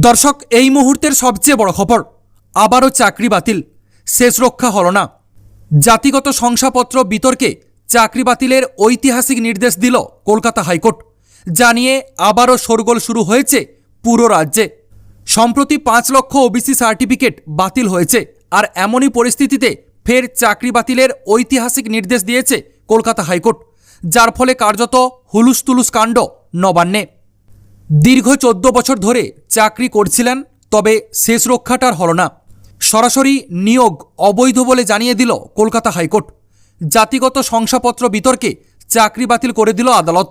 দর্শক, এই মুহূর্তের সবচেয়ে বড় খবর, আবারও চাকরি বাতিল, শেষ রক্ষা হল না। জাতিগত শংসাপত্র বিতর্কে চাকরি বাতিলের ঐতিহাসিক নির্দেশ দিল কলকাতা হাইকোর্ট। জানিয়ে আবারও শোরগোল শুরু হয়েছে পুরো রাজ্যে। সম্প্রতি 5 লক্ষ ওবিসি সার্টিফিকেট বাতিল হয়েছে, আর এমনই পরিস্থিতিতে ফের চাকরি বাতিলের ঐতিহাসিক নির্দেশ দিয়েছে কলকাতা হাইকোর্ট, যার ফলে কার্যত হুলুস-তুলুস কাণ্ড নবান্নে। দীর্ঘ 14 বছর ধরে চাকরি করছিলেন, তবে শেষ রক্ষাটার হল না। সরাসরি নিয়োগ অবৈধ বলে জানিয়ে দিল কলকাতা হাইকোর্ট। জাতিগত শংসাপত্র বিতর্কে চাকরি বাতিল করে দিল আদালত।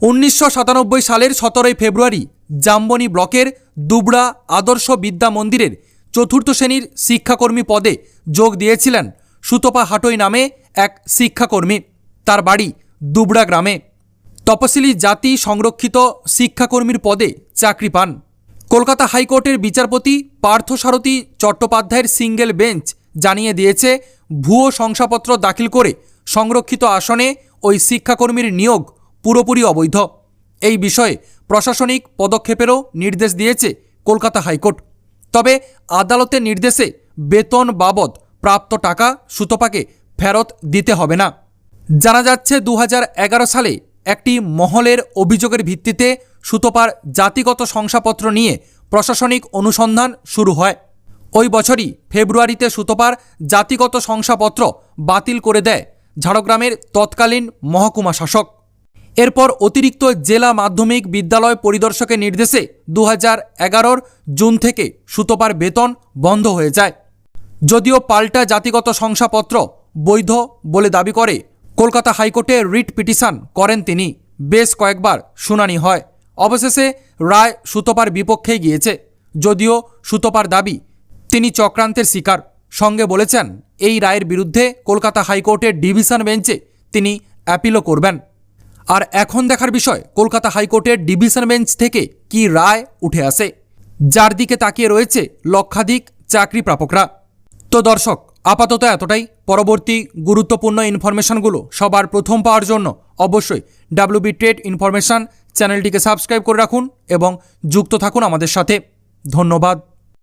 1997 সালের 17 ফেব্রুয়ারি জামবনি ব্লকের দুবড়া আদর্শ বিদ্যা মন্দিরের 4র্থ শ্রেণীর শিক্ষাকর্মী পদে যোগ দিয়েছিলেন সুতপা হাটই নামে এক শিক্ষাকর্মী। তার বাড়ি দুবড়া গ্রামে। তপশিলি জাতি সংরক্ষিত শিক্ষাকর্মীর পদে চাকরি পান। কলকাতা হাইকোর্টের বিচারপতি পার্থসারথী চট্টোপাধ্যায়ের সিঙ্গেল বেঞ্চ জানিয়ে দিয়েছে, ভুয়ো শংসাপত্র দাখিল করে সংরক্ষিত আসনে ওই শিক্ষাকর্মীর নিয়োগ পুরোপুরি অবৈধ। এই বিষয়ে প্রশাসনিক পদক্ষেপেরও নির্দেশ দিয়েছে কলকাতা হাইকোর্ট। তবে আদালতের নির্দেশে বেতন বাবদ প্রাপ্ত টাকা সুতপাকে ফেরত দিতে হবে না। জানা যাচ্ছে 2011 সালে একটি মহলের অভিযোগের ভিত্তিতে সুতপার জাতিগত শংসাপত্র নিয়ে প্রশাসনিক অনুসন্ধান শুরু হয়। ওই বছরই ফেব্রুয়ারিতে সুতপার জাতিগত শংসাপত্র বাতিল করে দেয় ঝাড়গ্রামের তৎকালীন মহকুমা শাসক। এরপর অতিরিক্ত জেলা মাধ্যমিক বিদ্যালয় পরিদর্শকের নির্দেশে 2011 জুন থেকে সুতপার বেতন বন্ধ হয়ে যায়। যদিও পাল্টা জাতিগত শংসাপত্র বৈধ বলে দাবি করে কলকাতা হাইকোর্টে রিট পিটিশন করেন তিনি। বেশ কয়েকবার শুনানি হয়। অবশেষে রায় সুতপার বিপক্ষে গিয়েছে। যদিও সুতপার দাবি তিনি চক্রান্তের শিকার। সঙ্গে বলেছেন, এই রায়ের বিরুদ্ধে কলকাতা হাইকোর্টের ডিভিশন বেঞ্চে তিনি অ্যাপিলও করবেন। আর এখন দেখার বিষয়, কলকাতা হাইকোর্টের ডিভিশন বেঞ্চ থেকে কি রায় উঠে আসে, যার দিকে তাকিয়ে রয়েছে লক্ষাধিক চাকরি প্রাপকরা। তো দর্শক, আপাতত এতটাই। পরবর্তী গুরুত্বপূর্ণ ইনফরমেশনগুলো সবার প্রথম পাওয়ার জন্য অবশ্যই WB ট্রেড ইনফরমেশন চ্যানেলটিকে সাবস্ক্রাইব করে রাখুন এবং যুক্ত থাকুন আমাদের সাথে। ধন্যবাদ।